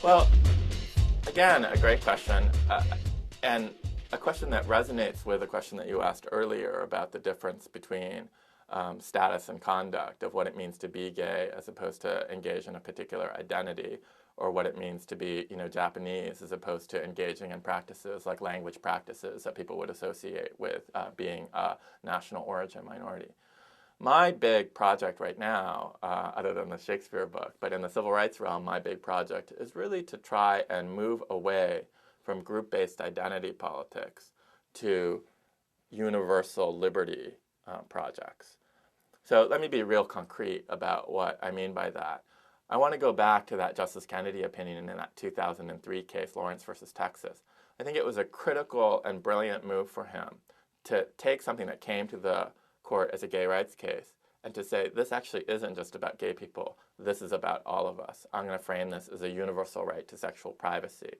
Well, again, a great question, and a question that resonates with a question that you asked earlier about the difference between status and conduct, of what it means to be gay as opposed to engage in a particular identity, or what it means to be, Japanese as opposed to engaging in practices like language practices that people would associate with being a national origin minority. My big project right now, other than the Shakespeare book, but in the civil rights realm, my big project is really to try and move away from group-based identity politics to universal liberty projects. So let me be real concrete about what I mean by that. I want to go back to that Justice Kennedy opinion in that 2003 case, Lawrence versus Texas. I think it was a critical and brilliant move for him to take something that came to the court as a gay rights case and to say, this actually isn't just about gay people, this is about all of us. I'm going to frame this as a universal right to sexual privacy.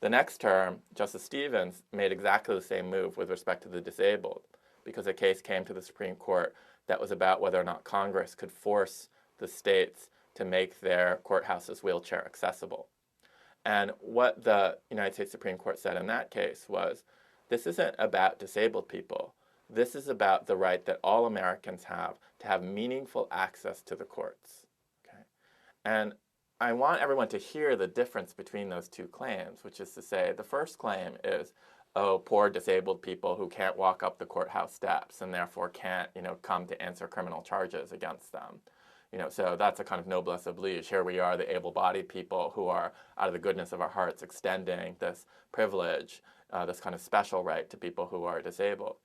The next term, Justice Stevens made exactly the same move with respect to the disabled, because a case came to the Supreme Court that was about whether or not Congress could force the states to make their courthouses wheelchair accessible. And what the United States Supreme Court said in that case was, this isn't about disabled people. This is about the right that all Americans have to have meaningful access to the courts. Okay? And I want everyone to hear the difference between those two claims, which is to say, the first claim is, oh, poor disabled people who can't walk up the courthouse steps and therefore can't, come to answer criminal charges against them. So that's a kind of noblesse oblige. Here we are, the able-bodied people who are, out of the goodness of our hearts, extending this privilege, this kind of special right to people who are disabled.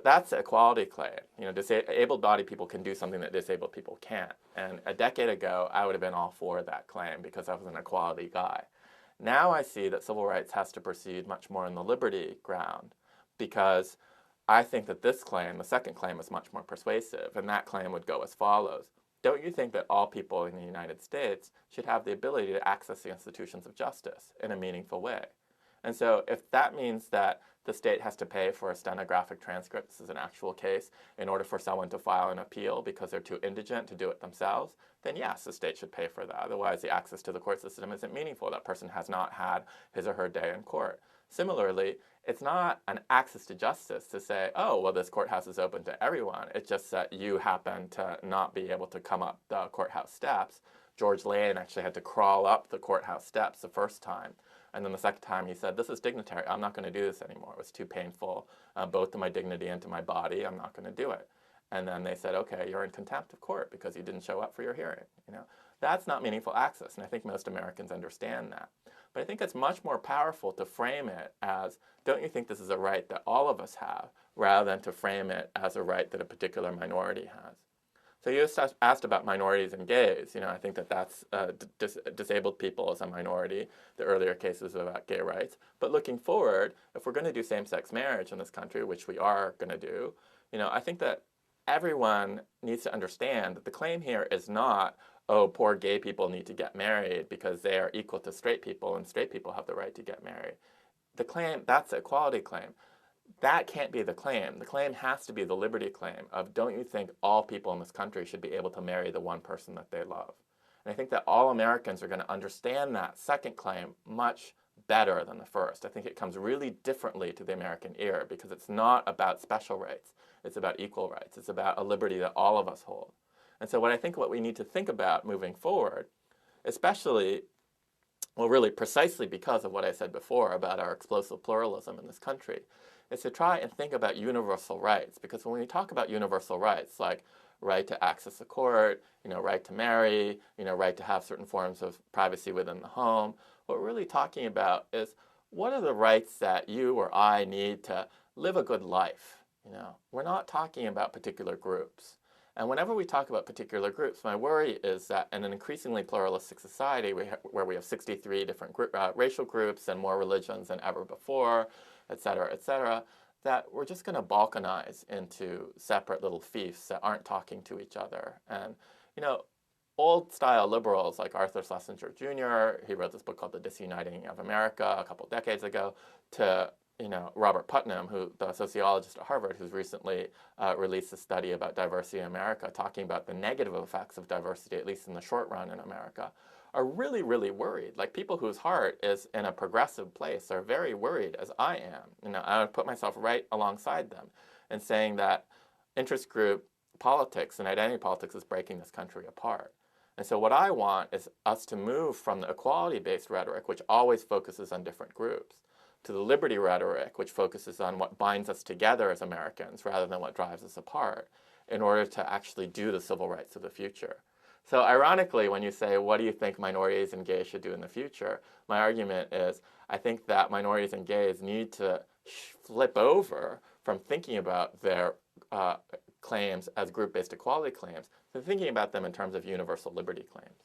That's an equality claim. Able-bodied people can do something that disabled people can't. And a decade ago, I would have been all for that claim because I was an equality guy. Now I see that civil rights has to proceed much more in the liberty ground, because I think that this claim, the second claim, is much more persuasive, and that claim would go as follows. Don't you think that all people in the United States should have the ability to access the institutions of justice in a meaningful way? And so if that means that the state has to pay for a stenographic transcript, this is an actual case, in order for someone to file an appeal because they're too indigent to do it themselves, then yes, the state should pay for that. Otherwise, the access to the court system isn't meaningful. That person has not had his or her day in court. Similarly, it's not an access to justice to say, oh, well, this courthouse is open to everyone. It's just that you happen to not be able to come up the courthouse steps. George Lane actually had to crawl up the courthouse steps the first time. And then the second time he said, this is dignitary. I'm not going to do this anymore. It was too painful, both to my dignity and to my body. I'm not going to do it. And then they said, okay, you're in contempt of court because you didn't show up for your hearing. That's not meaningful access. And I think most Americans understand that. But I think it's much more powerful to frame it as, don't you think this is a right that all of us have, rather than to frame it as a right that a particular minority has. So you asked about minorities and gays. I think that that's disabled people as a minority. The earlier cases about gay rights. But looking forward, if we're going to do same-sex marriage in this country, which we are going to do, I think that everyone needs to understand that the claim here is not, oh, poor gay people need to get married because they are equal to straight people and straight people have the right to get married. The claim, that's an equality claim. That can't be the claim. The claim has to be the liberty claim of, don't you think all people in this country should be able to marry the one person that they love? And I think that all Americans are going to understand that second claim much better than the first. I think it comes really differently to the American ear because it's not about special rights. It's about equal rights. It's about a liberty that all of us hold. And so what we need to think about moving forward, especially, well, really precisely because of what I said before about our explosive pluralism in this country, is to try and think about universal rights. Because when we talk about universal rights, like right to access the court, right to marry, right to have certain forms of privacy within the home, what we're really talking about is, what are the rights that you or I need to live a good life? We're not talking about particular groups. And whenever we talk about particular groups, my worry is that in an increasingly pluralistic society where we have 63 different racial groups and more religions than ever before, et cetera, that we're just going to balkanize into separate little fiefs that aren't talking to each other. And, old-style liberals like Arthur Schlesinger Jr., he wrote this book called The Disuniting of America a couple decades ago, to Robert Putnam, the sociologist at Harvard, who's recently released a study about diversity in America, talking about the negative effects of diversity, at least in the short run in America, are really, really worried. Like people whose heart is in a progressive place are very worried, as I am. You know, I would put myself right alongside them and saying that interest group politics and identity politics is breaking this country apart. And so what I want is us to move from the equality-based rhetoric, which always focuses on different groups, to the liberty rhetoric, which focuses on what binds us together as Americans rather than what drives us apart, in order to actually do the civil rights of the future. So ironically, when you say, what do you think minorities and gays should do in the future? My argument is, I think that minorities and gays need to flip over from thinking about their claims as group-based equality claims to thinking about them in terms of universal liberty claims.